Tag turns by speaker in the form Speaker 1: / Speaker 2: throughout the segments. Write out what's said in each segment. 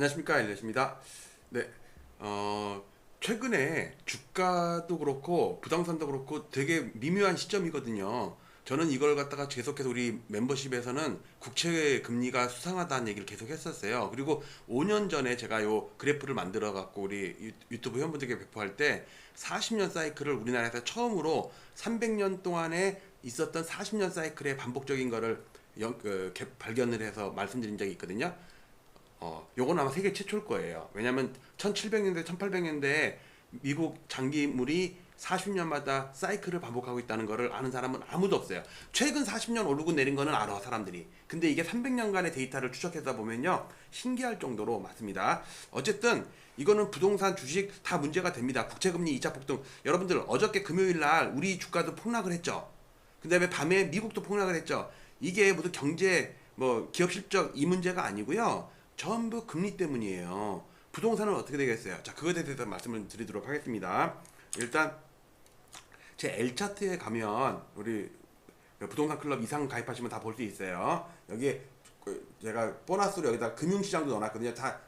Speaker 1: 안녕하십니까, 일레십니다. 네, 최근에 주가도 그렇고 부동산도 그렇고 되게 미묘한 시점이거든요. 저는 이걸 갖다가 계속해서 우리 멤버십에서는 국채 금리가 수상하다는 얘기를 계속 했었어요. 그리고 5년 전에 제가 요 그래프를 만들어 갖고 우리 유튜브 회원분들께 배포할 때 40년 사이클을 우리나라에서 처음으로 300년 동안에 있었던 40년 사이클의 반복적인 거를 발견을 해서 말씀드린 적이 있거든요. 요건 아마 세계 최초일 거예요. 왜냐면 1700년대, 1800년대에 미국 장기물이 40년마다 사이클을 반복하고 있다는 거를 아는 사람은 아무도 없어요. 최근 40년 오르고 내린 거는 알아, 사람들이. 근데 이게 300년간의 데이터를 추적해서 보면요, 신기할 정도로 많습니다. 어쨌든 이거는 부동산, 주식 다 문제가 됩니다. 국채금리, 이자 폭등. 여러분들 어저께 금요일 날 우리 주가도 폭락을 했죠. 그 다음에 밤에 미국도 폭락을 했죠. 이게 무슨 경제, 뭐 기업 실적 이 문제가 아니고요. 전부 금리 때문이에요. 부동산은 어떻게 되겠어요? 자, 그거에 대해서 말씀을 드리도록 하겠습니다. 일단 제 L차트에 가면 우리 부동산 클럽 이상 가입하시면 다 볼 수 있어요. 여기에 제가 보너스로 여기다 금융시장도 넣어놨거든요. 다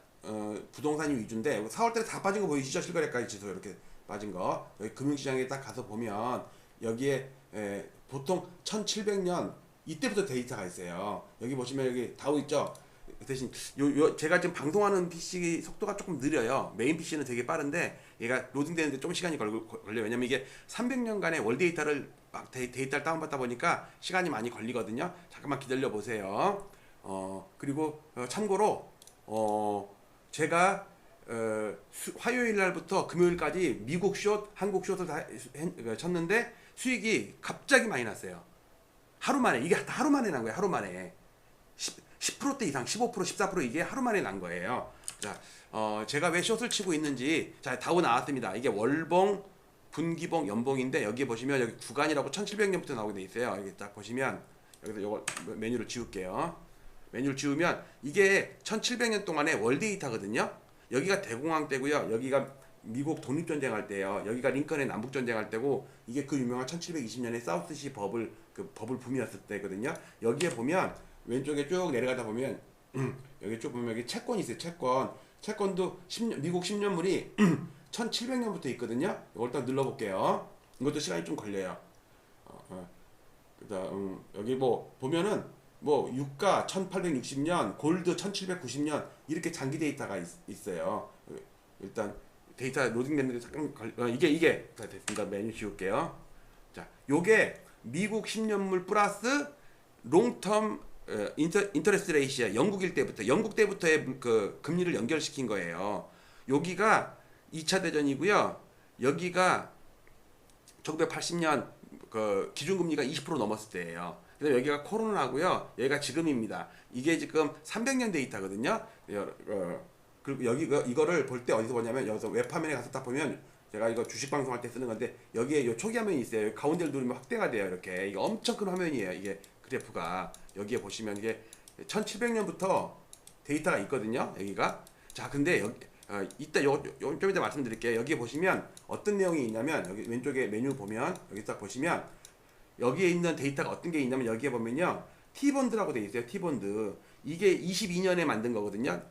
Speaker 1: 부동산이 위주인데 4월달에 다 빠진 거 보이시죠? 실거래가의 지수 이렇게 빠진 거. 여기 금융시장에 딱 가서 보면 여기에 보통 1700년 이때부터 데이터가 있어요. 여기 보시면 여기 다우 있죠? 대신 제가 지금 방송하는 PC 속도가 조금 느려요. 메인 PC는 되게 빠른데 얘가 로딩되는데 좀 시간이 걸려요. 왜냐면 이게 300년간의 월 데이터를 막 데이터를 다운받다 보니까 시간이 많이 걸리거든요. 잠깐만 기다려 보세요. 그리고 참고로 제가 화요일 날부터 금요일까지 미국 숏, 한국 숏을 다 쳤는데 수익이 갑자기 많이 났어요. 하루 만에. 이게 하루 만에 난 거예요. 하루 만에 10%대 이상, 15%, 14% 이게 하루 만에 난 거예요. 자, 제가 왜 숏을 치고 있는지, 자, 다우 나왔습니다. 이게 월봉, 분기봉, 연봉인데 여기 보시면 여기 구간이라고 1700년부터 나오게 돼 있어요. 여기 딱 보시면 여기서 이거 메뉴를 지울게요. 메뉴를 지우면 이게 1700년 동안의 월 데이터거든요. 여기가 대공황 때고요. 여기가 미국 독립전쟁 할 때예요. 여기가 링컨의 남북전쟁 할 때고, 이게 그 유명한 1720년에 사우스시 버블 붐이었을 때거든요. 여기에 보면 왼쪽에 쭉 내려가다 보면 여기 쭉 보면 여기 채권이 있어요. 채권도 10년, 미국 10년물이 1700년부터 있거든요. 이걸 딱 눌러볼게요. 이것도 시간이 좀 걸려요. 그다음 여기 뭐 보면은 뭐 유가 1860년, 골드 1790년 이렇게 장기 데이터가 있어요. 일단 데이터 로딩되는데 잠깐 이게 다 됐습니다. 메뉴 지울게요. 자, 요게 미국 10년물 플러스 롱텀 인터레스트 레이시아 영국 때부터의 그 금리를 연결시킨 거예요. 여기가 2차 대전이고요. 여기가 1980년 그 기준금리가 20% 넘었을 때예요. 그다음에 여기가 코로나고요. 여기가 지금입니다. 이게 지금 300년 데이터거든요. 그리고 여기 이거를 볼 때 어디서 보냐면 여기서 웹화면에 가서 딱 보면, 제가 이거 주식 방송할 때 쓰는 건데 여기에 요 초기 화면이 있어요. 가운데를 누르면 확대가 돼요. 이렇게 이게 엄청 큰 화면이에요. 이게 그래프가 여기에 보시면 이게 1700년부터 데이터가 있거든요. 여기가. 자, 근데 여기 이따 좀 이따 말씀드릴게요. 여기에 보시면 어떤 내용이 있냐면, 여기 왼쪽에 메뉴 보면 여기 딱 보시면 여기에 있는 데이터가 어떤 게 있냐면, 여기에 보면요, T본드라고 돼 있어요. T본드. 이게 22년에 만든 거거든요.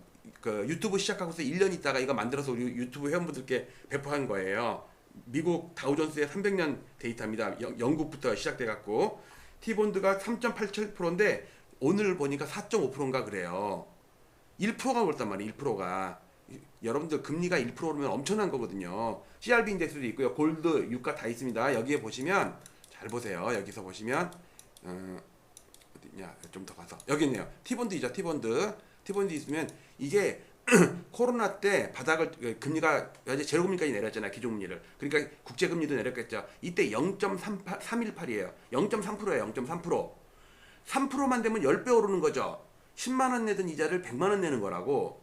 Speaker 1: 그 유튜브 시작하고서 1년 있다가 이거 만들어서 우리 유튜브 회원분들께 배포한 거예요. 미국 다우존스의 300년 데이터입니다. 영국부터 시작돼 갖고 T본드가 3.87%인데 오늘 보니까 4.5%인가 그래요. 1%가 올랐단 말이에요. 1%가. 여러분들 금리가 1% 오르면 엄청난 거거든요. CRB 인덱스도 있고요. 골드, 유가 다 있습니다. 여기에 보시면 잘 보세요. 여기서 보시면 어디냐? 좀 더 가서 여기 있네요. T본드이죠. T본드 있으면 이게 코로나 때 바닥을 금리가 이제 제로 금리까지 내렸잖아요. 기존금리를. 그러니까 국제 금리도 내렸겠죠. 이때 0.318이에요. 0.3%예요. 0.3%. 3%만 되면 10배 오르는 거죠. 10만 원 내던 이자를 100만 원 내는 거라고.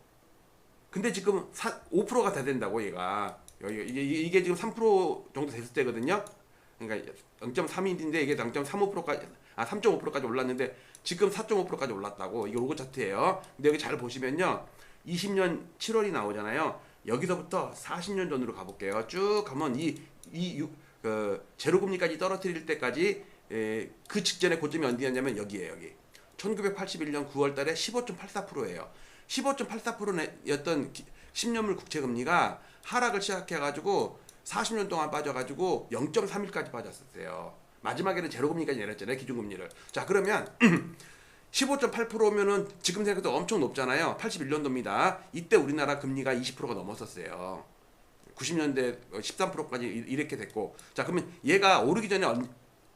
Speaker 1: 근데 지금 5%가 다 된다고 얘가. 이게 지금 3% 정도 됐을 때거든요. 그러니까 0.3인데 이게 0.35%까지 3.5%까지 올랐는데 지금 4.5%까지 올랐다고. 이게 로그 차트예요. 근데 여기 잘 보시면요, 20년 7월이 나오잖아요. 여기서부터 40년 전으로 가볼게요. 쭉 가면 제로 금리까지 떨어뜨릴 때까지 그 직전에 고점이 어디였냐면 여기에요. 여기 1981년 9월 달에 15.84%예요. 15.84%였던 10년물 국채 금리가 하락을 시작해가지고 40년 동안 빠져가지고 0.31까지 빠졌었어요. 마지막에는 제로 금리까지 내렸잖아요, 기준금리를. 자, 그러면 15.8%면은 지금 생각해도 엄청 높잖아요. 81년도입니다. 이때 우리나라 금리가 20%가 넘었었어요. 90년대 13%까지 이렇게 됐고. 자, 그러면 얘가 오르기 전에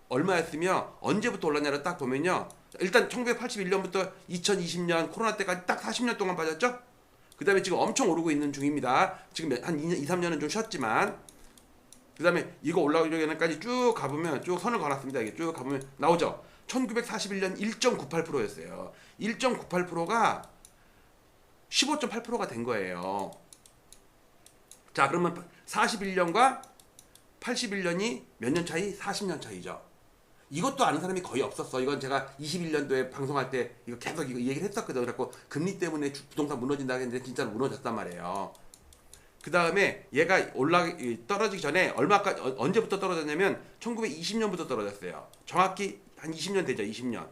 Speaker 1: 얼마였으며 언제부터 올랐냐를 딱 보면요. 일단 1981년부터 2020년 코로나 때까지 딱 40년 동안 빠졌죠? 그 다음에 지금 엄청 오르고 있는 중입니다. 지금 한 2, 3년은 좀 쉬었지만. 그 다음에 이거 올라오기 전까지 쭉 가보면 쭉 선을 그어놨습니다. 이게 쭉 가보면 나오죠? 1941년 1.98%였어요. 1.98%가 15.8%가 된 거예요. 자, 그러면 41년과 81년이 몇 년 차이? 40년 차이죠. 이것도 아는 사람이 거의 없었어. 이건 제가 21년도에 방송할 때 이거 계속 이거 얘기를 했었거든. 그래갖고 금리 때문에 부동산 무너진다 했는데 진짜로 무너졌단 말이에요. 그 다음에 얘가 떨어지기 전에 얼마까지 언제부터 떨어졌냐면 1920년부터 떨어졌어요. 정확히 한 20년 되죠. 20년.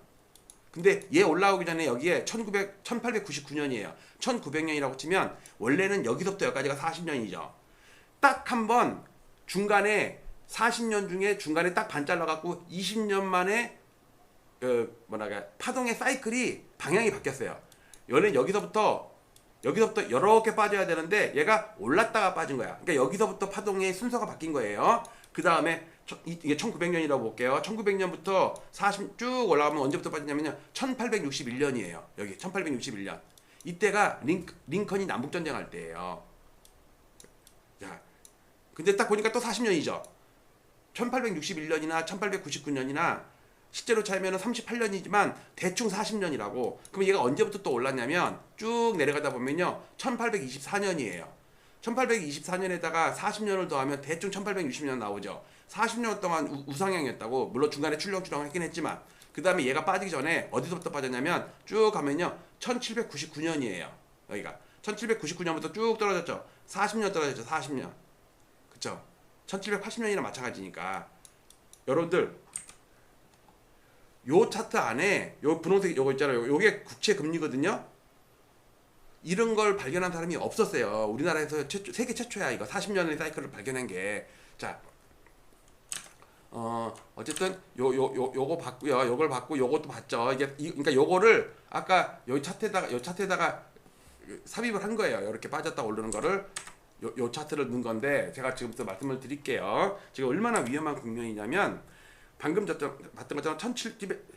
Speaker 1: 근데 얘 올라오기 전에 여기에 1899년이에요. 1900년이라고 치면 원래는 여기서부터 여기까지가 40년이죠. 딱 한 번 중간에 40년 중에 중간에 딱 반 잘라갖고 20년 만에 파동의 사이클이 방향이 바뀌었어요. 원래는 여기서부터 이렇게 빠져야 되는데 얘가 올랐다가 빠진 거야. 그러니까 여기서부터 파동의 순서가 바뀐 거예요. 그 다음에 이게 1900년이라고 볼게요. 1900년부터 40 쭉 올라가면 언제부터 빠지냐면요. 1861년이에요. 여기 1861년. 이때가 링컨이 남북전쟁 할 때예요. 자, 근데 딱 보니까 또 40년이죠. 1861년이나 1899년이나 실제로 차이면 38년이지만 대충 40년이라고. 그럼 얘가 언제부터 또 올랐냐면 쭉 내려가다 보면요. 1824년이에요. 1824년에다가 40년을 더하면 대충 1860년 나오죠. 40년 동안 우상향이었다고. 물론 중간에 출렁출렁 했긴 했지만. 그 다음에 얘가 빠지기 전에 어디서부터 빠졌냐면 쭉 가면요. 1799년이에요. 여기가. 1799년부터 쭉 떨어졌죠. 40년 떨어졌죠. 40년. 그쵸? 1780년이랑 마찬가지니까. 여러분들 요 차트 안에 요 분홍색 요거 있잖아요. 요게 국채 금리거든요. 이런 걸 발견한 사람이 없었어요. 우리나라에서 세계 최초야. 이거 40년의 사이클을 발견한 게. 자, 어쨌든 요거 봤고요. 요걸 봤고 요것도 봤죠. 이게 그러니까 요거를 아까 요 차트에다가 삽입을 한 거예요. 이렇게 빠졌다 오르는 거를 요 차트를 넣은 건데 제가 지금부터 말씀을 드릴게요. 지금 얼마나 위험한 국면이냐면 방금 봤던 것처럼 1700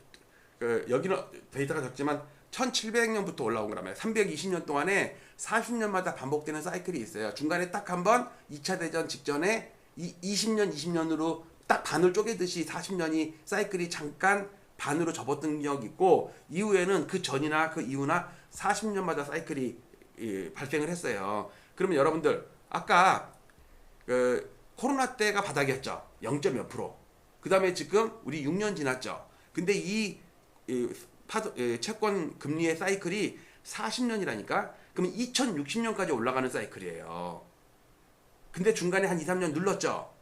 Speaker 1: 여기는 데이터가 적지만 1700년부터 올라온 거라면 320년 동안에 40년마다 반복되는 사이클이 있어요. 중간에 딱 한 번 2차 대전 직전에 20년으로 딱 반을 쪼개듯이 40년이 사이클이 잠깐 반으로 접었던 적이 있고 이후에는 그 전이나 그 이후나 40년마다 사이클이 발생을 했어요. 그러면 여러분들 아까 코로나 때가 바닥이었죠. 0. 몇 프로. 그 다음에 지금 우리 6년 지났죠. 근데 채권 금리의 사이클이 40년이라니까? 그러면 2060년까지 올라가는 사이클이에요. 근데 중간에 한 2, 3년 눌렀죠.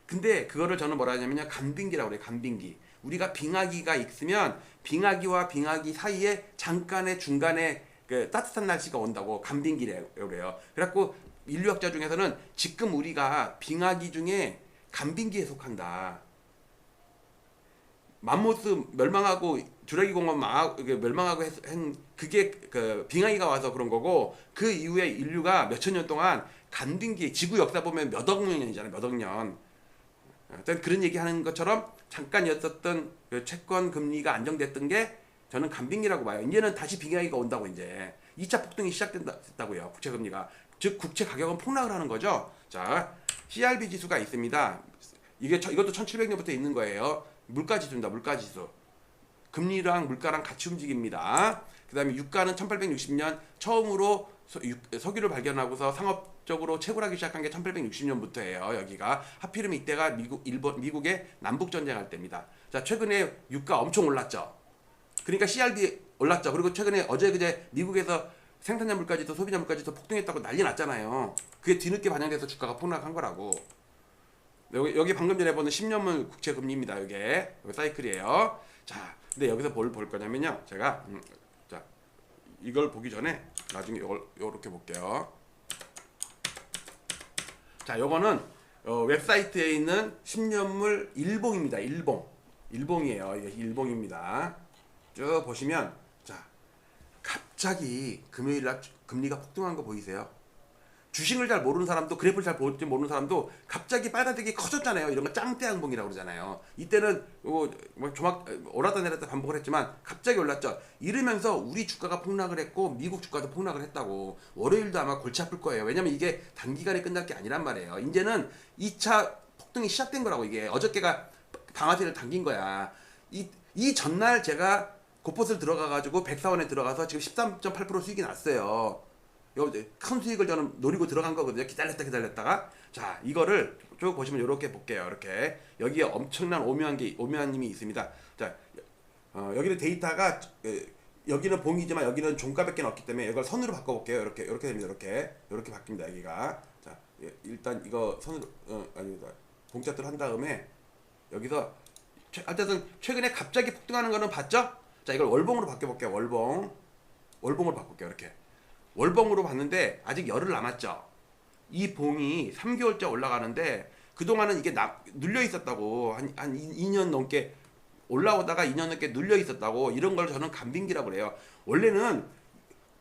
Speaker 1: 근데 그거를 저는 뭐라 하냐면요. 간빙기라고 그래요. 간빙기. 우리가 빙하기가 있으면 빙하기와 빙하기 사이에 잠깐의 중간에 따뜻한 날씨가 온다고 간빙기래요. 그래갖고 인류학자 중에서는 지금 우리가 빙하기 중에 간빙기에 속한다. 맘모스 멸망하고 주라기 공원 멸망하고 그게 빙하기가 와서 그런 거고 그 이후에 인류가 몇천 년 동안 간빙기 지구 역사 보면 몇 억 년이잖아요. 몇 억 년. 일단 그런 얘기하는 것처럼 잠깐이었었던 그 채권 금리가 안정됐던 게 저는 간빙기라고 봐요. 이제는 다시 빙하기가 온다고 이제 2차 폭등이 시작됐다고요. 국채 금리가 즉 국채 가격은 폭락을 하는 거죠. 자, CRB 지수가 있습니다. 이것도 1700년부터 있는 거예요. 물가 지수입니다. 물가 지수. 금리랑 물가랑 같이 움직입니다. 그 다음에 유가는 1860년 처음으로 석유를 발견하고서 상업적으로 채굴하기 시작한 게 1860년부터예요. 여기가 하필이면 이때가 미국의 남북전쟁 할 때입니다. 자, 최근에 유가 엄청 올랐죠. 그러니까 CRB 올랐죠. 그리고 최근에 그제 미국에서 생산자 물가지수, 소비자 물가지수 폭등했다고 난리 났잖아요. 그게 뒤늦게 반영돼서 주가가 폭락한 거라고. 여기 방금 전에 보는 10년물 국채 금리입니다. 이게 사이클이에요. 자, 근데 여기서 뭘 볼 거냐면요. 제가 자, 이걸 보기 전에 나중에 요렇게 볼게요. 자, 요거는 웹사이트에 있는 10년물 일봉입니다. 일봉이에요. 이게 일봉입니다. 쭉 보시면, 자, 갑자기 금요일날 금리가 폭등한 거 보이세요? 주식을 잘 모르는 사람도, 그래프를 잘 볼지 모르는 사람도 갑자기 빨간색이 커졌잖아요. 이런 거 짱대 항봉이라고 그러잖아요. 이때는 뭐 조막 올랐다 내렸다 반복을 했지만 갑자기 올랐죠. 이러면서 우리 주가가 폭락을 했고 미국 주가도 폭락을 했다고. 월요일도 아마 골치 아플 거예요. 왜냐면 이게 단기간에 끝날 게 아니란 말이에요. 이제는 2차 폭등이 시작된 거라고. 이게 어저께가 방아쇠를 당긴 거야. 이 전날 제가 곧봇을 들어가가지고 104원에 들어가서 지금 13.8% 수익이 났어요. 큰 수익을 저는 노리고 들어간 거거든요. 기다렸다가. 자, 이거를 쭉 보시면 이렇게 볼게요. 이렇게 여기에 엄청난 오묘한 님이 있습니다. 자, 여기는 데이터가 여기는 봉이지만 여기는 종가밖에 없기 때문에 이걸 선으로 바꿔볼게요. 이렇게 됩니다. 이렇게 바뀝니다. 여기가. 자, 일단 이거 선으로 아닙니다. 봉차트를 한 다음에 여기서 어쨌든 최근에 갑자기 폭등하는 거는 봤죠? 자, 이걸 월봉으로 바꿔볼게요. 월봉으로 바꿀게요. 이렇게. 월봉으로 봤는데 아직 열흘 남았죠. 이 봉이 3개월째 올라가는데 그동안은 이게 눌려 있었다고. 한 2년 넘게 올라오다가 2년 넘게 눌려 있었다고. 이런 걸 저는 간빙기라고 그래요. 원래는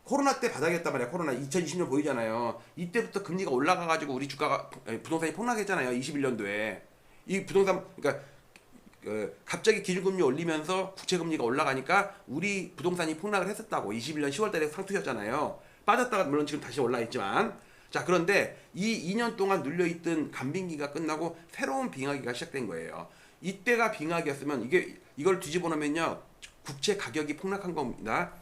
Speaker 1: 코로나 때 바닥이었단 말이야. 코로나 2020년 보이잖아요. 이때부터 금리가 올라가가지고 우리 주가가 부동산이 폭락했잖아요. 21년도에. 이 부동산, 그러니까 갑자기 기준금리 올리면서 부채금리가 올라가니까 우리 부동산이 폭락을 했었다고. 21년 10월달에 상투였잖아요. 빠졌다가 물론 지금 다시 올라있지만. 자, 그런데 이 2년 동안 눌려있던 간빙기가 끝나고 새로운 빙하기가 시작된 거예요. 이때가 빙하기였으면 이걸 뒤집어 놓으면요, 국채 가격이 폭락한 겁니다.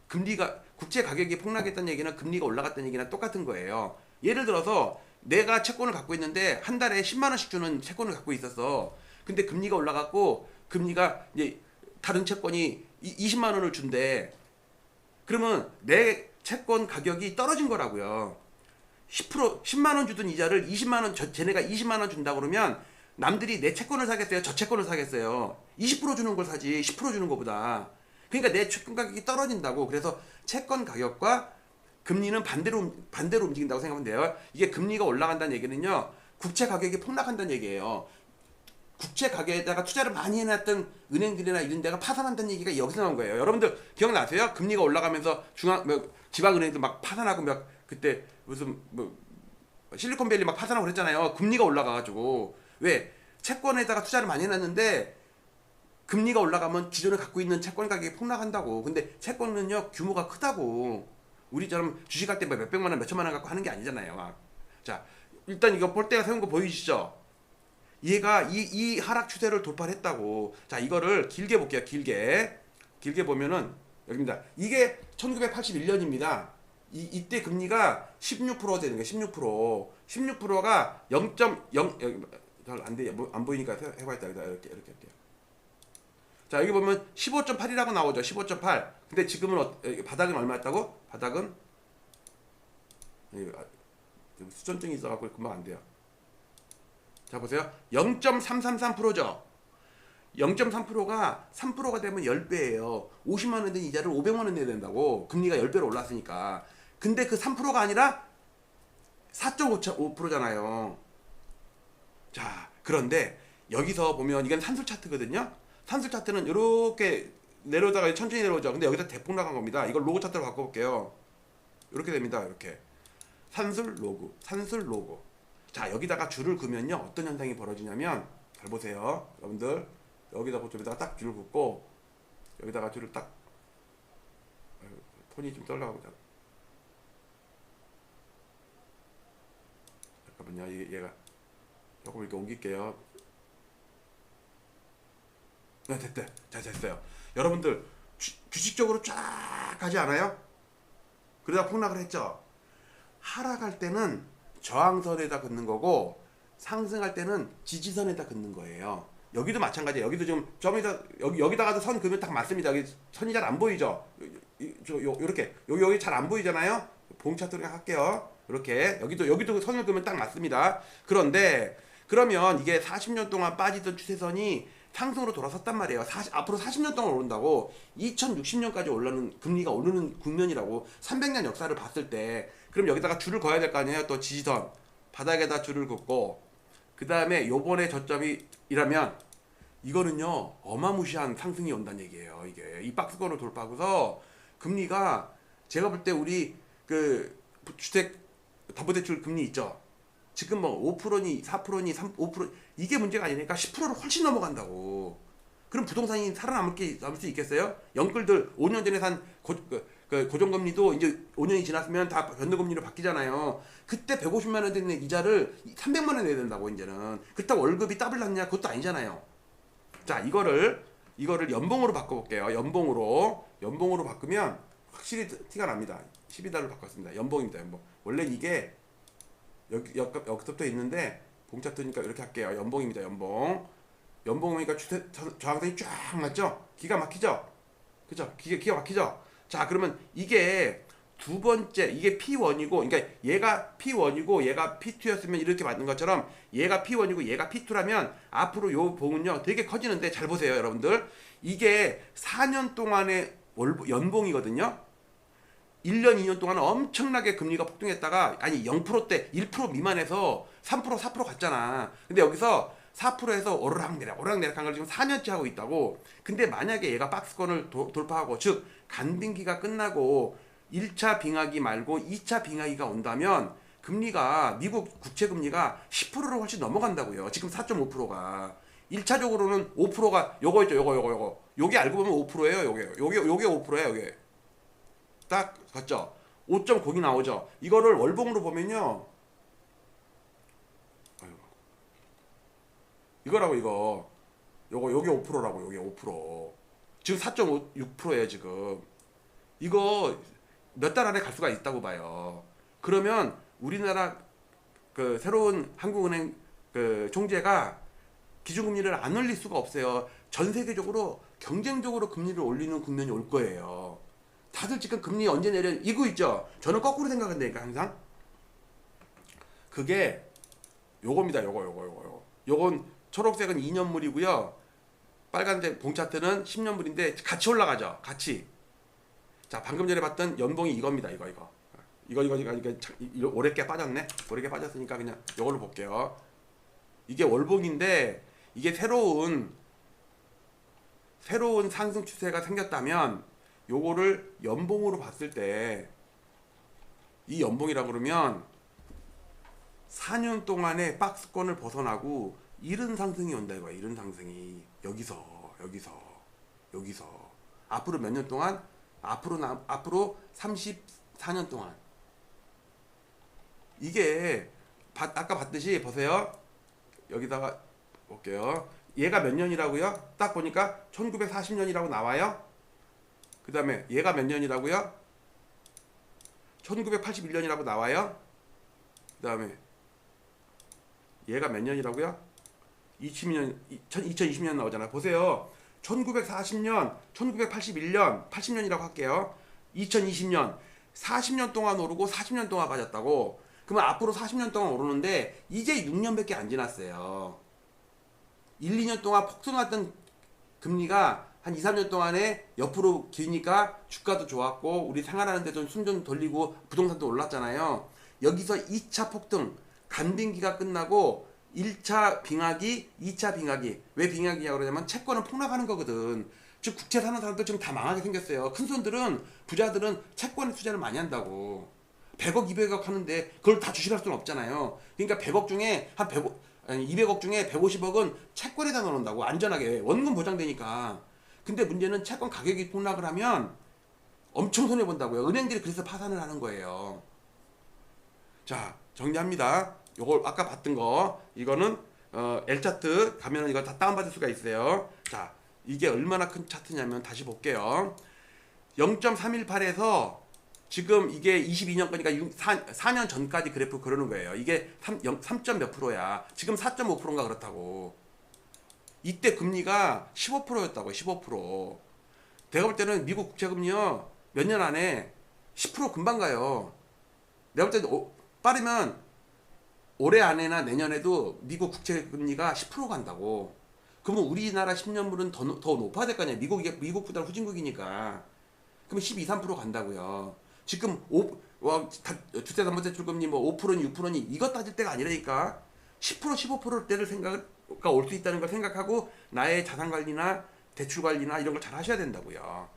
Speaker 1: 국채 가격이 폭락했다는 얘기는 금리가 올라갔다는 얘기나 똑같은 거예요. 예를 들어서 내가 채권을 갖고 있는데 한 달에 10만 원씩 주는 채권을 갖고 있었어. 근데 금리가 올라갔고 금리가 이제 다른 채권이 20만 원을 준대. 그러면 내 채권 가격이 떨어진 거라고요. 10만 원 주던 이자를 20만 원, 쟤네가 20만 원 준다 그러면 남들이 내 채권을 사겠어요? 저 채권을 사겠어요? 20% 주는 걸 사지 10% 주는 것보다. 그러니까 내 채권 가격이 떨어진다고. 그래서 채권 가격과 금리는 반대로 움직인다고 생각하면 돼요. 이게 금리가 올라간다는 얘기는요, 국채 가격이 폭락한다는 얘기예요. 국채 가격에다가 투자를 많이 해놨던 은행들이나 이런 데가 파산한다는 얘기가 여기서 나온 거예요. 여러분들 기억나세요? 금리가 올라가면서 지방은행도 막 파산하고 그때 무슨 실리콘밸리 막 파산하고 그랬잖아요. 금리가 올라가가지고. 왜? 채권에다가 투자를 많이 해놨는데 금리가 올라가면 기존에 갖고 있는 채권 가격이 폭락한다고. 근데 채권은요, 규모가 크다고. 우리처럼 주식할 때 몇백만 원, 몇천만 원 갖고 하는 게 아니잖아요. 자, 일단 이거 볼때가 세운 거 보이시죠? 얘가 이 하락 추세를 돌파를 했다고. 자, 이거를 길게 볼게요. 길게 보면은 여기입니다. 이게 1981년입니다. 이때 금리가 16% 되는 거예요. 16%가 0.0 잘 안 돼. 안 보이니까 해봐야겠다. 이렇게 할게요. 자, 여기 보면 15.8이라고 나오죠. 15.8. 근데 지금은 바닥은 얼마였다고? 바닥은 수전증이 있어갖고 금방 안 돼요. 자, 보세요. 0.333%죠. 0.3%가 3%가 되면 10배예요. 50만 원 된 이자를 500만 원 내야 된다고. 금리가 10배로 올랐으니까. 근데 그 3%가 아니라 4.5%잖아요. 자, 그런데 여기서 보면 이건 산술 차트거든요. 산술 차트는 이렇게 내려오다가 천천히 내려오죠. 근데 여기서 대폭 나간 겁니다. 이걸 로고 차트로 바꿔볼게요. 이렇게 됩니다. 이렇게. 산술 로고. 자, 여기다가 줄을 그으면요, 어떤 현상이 벌어지냐면, 잘 보세요. 여러분들, 여기다 그쪽에다가 딱 줄을 긋고, 여기다가 줄을 딱, 톤이 좀 떨어가보자. 잠깐만요. 얘가 조금 이렇게 옮길게요. 네, 됐대. 자, 됐어요. 여러분들, 규칙적으로 쫙 가지 않아요? 그러다 폭락을 했죠. 하락할 때는 저항선에다 긋는 거고, 상승할 때는 지지선에다 긋는 거예요. 여기도 마찬가지예요. 여기도 좀 여기다가도 선 그으면 딱 맞습니다. 여기 선이 잘 안 보이죠? 요렇게 여기 잘 안 보이잖아요. 봉 차트로 할게요. 이렇게 여기도 선을 그으면 딱 맞습니다. 그런데 그러면 이게 40년 동안 빠지던 추세선이 상승으로 돌아섰단 말이에요. 앞으로 40년 동안 오른다고. 2060년까지 올라는 금리가 오르는 국면이라고. 300년 역사를 봤을 때. 그럼 여기다가 줄을 그어야 될 거 아니에요. 또 지지선 바닥에다 줄을 긋고, 그 다음에 요번에 저점이라면 이거는요 어마무시한 상승이 온다는 얘기예요. 이게 이 박스권을 돌파하고서 금리가, 제가 볼 때 우리 그 주택 담보대출 금리 있죠. 지금 뭐 5%니 4%니 5% 이게 문제가 아니니까 10%를 훨씬 넘어간다고. 그럼 부동산이 남을 수 있겠어요? 영끌들 5년 전에 산 고정금리도 이제 5년이 지났으면 다 변동금리로 바뀌잖아요. 그때 150만 원 되는 이자를 300만 원 내야 된다고. 이제는 그렇다고 월급이 더블 났냐? 그것도 아니잖아요. 자, 이거를 연봉으로 바꿔볼게요. 연봉으로 바꾸면 확실히 티가 납니다. 12달러 바꿨습니다. 연봉입니다. 연봉. 원래 이게 여기서부터 있는데 봉자 뜨니까 이렇게 할게요. 연봉입니다. 연봉이니까 저항선이 쫙 맞죠? 기가 막히죠? 그죠? 기가 막히죠? 자, 그러면 이게 두 번째, 이게 P1이고, 그러니까 얘가 P1이고 얘가 P2였으면 이렇게 맞는 것처럼, 얘가 P1이고 얘가 P2라면 앞으로 요 봉은요 되게 커지는데, 잘 보세요 여러분들. 이게 4년 동안의 연봉이거든요. 1년 2년 동안 엄청나게 금리가 폭등했다가, 아니 0%대 1% 미만에서 3% 4% 갔잖아. 근데 여기서 4%에서 오르락내리락 한 걸 지금 4년째 하고 있다고. 근데 만약에 얘가 박스권을 돌파하고, 즉 간빙기가 끝나고 1차 빙하기 말고 2차 빙하기가 온다면 금리가, 미국 국채 금리가 10%를 훨씬 넘어간다고요. 지금 4.5%가 1차적으로는 5%가 요거 있죠. 요게 알고 보면 5%예요. 요게 5%예요. 요게 딱 맞죠? 5.0이 나오죠. 이거를 월봉으로 보면요, 이거라고. 요게 5%라고. 요게 5%. 지금 4.6%예요 지금. 이거 몇 달 안에 갈 수가 있다고 봐요. 그러면 우리나라 그 새로운 한국은행 그 총재가 기준금리를 안 올릴 수가 없어요. 전 세계적으로 경쟁적으로 금리를 올리는 국면이 올 거예요. 다들 지금 금리 언제 내려 이거 있죠. 저는 거꾸로 생각한다니까 항상. 그게 요겁니다. 요건 초록색은 2년물이고요. 빨간색 봉차트는 10년물인데 같이 올라가죠. 같이. 자, 방금 전에 봤던 연봉이 이겁니다. 이거 오래게 빠졌네. 오래게 빠졌으니까 그냥 이걸로 볼게요. 이게 월봉인데, 이게 새로운 상승 추세가 생겼다면 요거를 연봉으로 봤을 때, 이 연봉이라 그러면 4년 동안의 박스권을 벗어나고 이른 상승이 온다 이거야. 이른 상승이 여기서 앞으로 몇 년 동안, 앞으로 34년 동안. 이게 아까 봤듯이 보세요. 여기다가 볼게요. 얘가 몇 년이라고요? 딱 보니까 1940년이라고 나와요. 그 다음에 얘가 몇 년이라고요? 1981년이라고 나와요. 그 다음에 얘가 몇 년이라고요? 2020년 나오잖아. 보세요. 1940년, 1981년, 80년이라고 할게요. 2020년, 40년 동안 오르고 40년 동안 빠졌다고. 그러면 앞으로 40년 동안 오르는데 이제 6년밖에 안 지났어요. 1, 2년 동안 폭등했던 금리가 한 2, 3년 동안에 옆으로 기니까 주가도 좋았고 우리 생활하는 데도 숨 좀 돌리고 부동산도 올랐잖아요. 여기서 2차 폭등, 간빙기가 끝나고 1차 빙하기, 2차 빙하기. 왜 빙하기냐고 그러냐면 채권은 폭락하는 거거든. 즉 국채 사는 사람들 지금 다 망하게 생겼어요. 큰 손들은, 부자들은 채권에 투자를 많이 한다고. 100억, 200억 하는데 그걸 다 주식할 수는 없잖아요. 그러니까 100억 중에 한 100억, 아니 200억 중에 150억은 채권에다 넣어놓는다고. 안전하게. 원금 보장되니까. 근데 문제는 채권 가격이 폭락을 하면 엄청 손해본다고요. 은행들이 그래서 파산을 하는 거예요. 자, 정리합니다. 요걸 아까 봤던 거, 이거는 L차트 가면은 이거 다 다운받을 수가 있어요. 자, 이게 얼마나 큰 차트냐면 다시 볼게요. 0.318에서 지금 이게 22년 거니까 4년 전까지 그래프 그러는 거예요. 이게 3점 몇 프로야. 지금 4.5%인가 그렇다고. 이때 금리가 15%였다고. 15%. 내가 볼 때는 미국 국채 금리요, 몇 년 안에 10% 금방 가요. 내가 볼 때는 빠르면 올해 안에나 내년에도 미국 국채 금리가 10% 간다고. 그러면 우리나라 10년물은 더 높아야 될 거 아니야. 미국보다 후진국이니까. 그러면 12, 3% 간다고요. 지금 주택담보대출금리 뭐 5%니 6%니 이것 따질 때가 아니라니까. 10% 15%대를 생각가 올 수 있다는 걸 생각하고 나의 자산 관리나 대출 관리나 이런 걸 잘 하셔야 된다고요.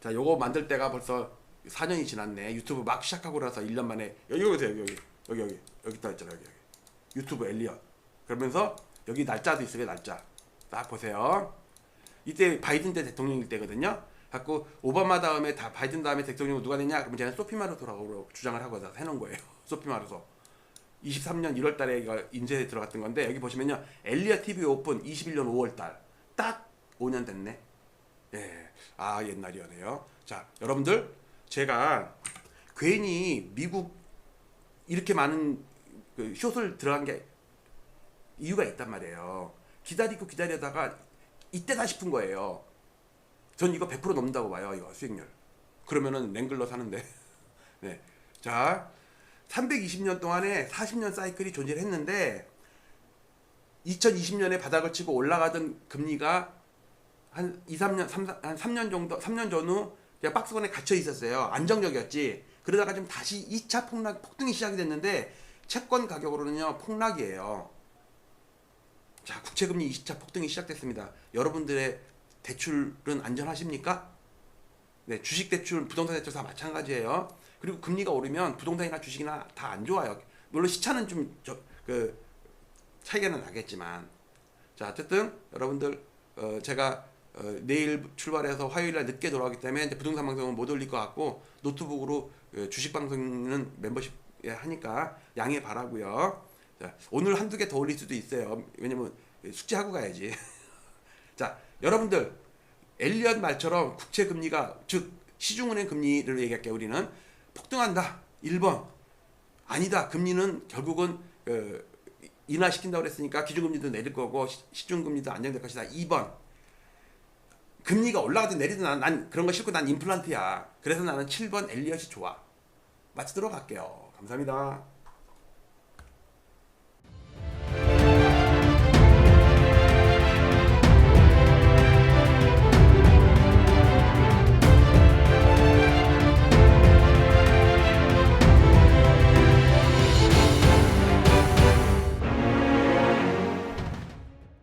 Speaker 1: 자, 요거 만들 때가 벌써 4년이 지났네. 유튜브 막 시작하고 나서 1년 만에 여기 보세요. 여기 딱 있잖아요. 여기. 유튜브 엘리엇. 그러면서 여기 날짜도 있어요. 날짜. 딱 보세요. 이때 바이든 때 대통령일 때거든요. 갖고 오바마 다음에 바이든 다음에 대통령 누가 됐냐? 그러면 저는 소피 마르소라고 주장을 하고 해놓은 거예요. 소피 마르소. 23년 1월 달에 이거 인쇄에 들어갔던 건데 여기 보시면요. 엘리엇 TV 오픈 21년 5월 달. 딱 5년 됐네. 예. 아, 옛날이었네요. 자, 여러분들 제가 괜히 미국 이렇게 많은 그 숏을 들어간 게 이유가 있단 말이에요. 기다리다가 이때다 싶은 거예요. 전 이거 100% 넘는다고 봐요. 이거 수익률. 그러면은 랭글러 사는데. 네. 자, 320년 동안에 40년 사이클이 존재를 했는데 2020년에 바닥을 치고 올라가던 금리가 한 3년 정도, 3년 전후 그냥 박스권에 갇혀 있었어요. 안정적이었지. 그러다가 좀 다시 2차 폭등이 시작이 됐는데 채권 가격으로는요, 폭락이에요. 자, 국채금리 20차 폭등이 시작됐습니다. 여러분들의 대출은 안전하십니까? 네, 주식 대출, 부동산 대출 다 마찬가지예요. 그리고 금리가 오르면 부동산이나 주식이나 다 안 좋아요. 물론 시차는 좀 차이가 나겠지만, 자, 어쨌든 여러분들 제가 내일 출발해서 화요일날 늦게 돌아오기 때문에 이제 부동산 방송은 못 올릴 것 같고 노트북으로 주식 방송은 멤버십에 하니까 양해 바라고요. 자, 오늘 한두 개 더 올릴 수도 있어요. 왜냐면 숙제하고 가야지. 자, 여러분들 엘리엇 말처럼 국채 금리가, 즉 시중은행 금리를 얘기할게요. 우리는 폭등한다. 1번. 아니다. 금리는 결국은 인하시킨다고 그랬으니까 기준금리도 내릴 거고 시중금리도 안정될 것이다. 2번. 금리가 올라가든 내리든 난 그런 거 싫고 난 임플란트야. 그래서 나는 7번 엘리엇이 좋아. 마치도록 할게요. 감사합니다.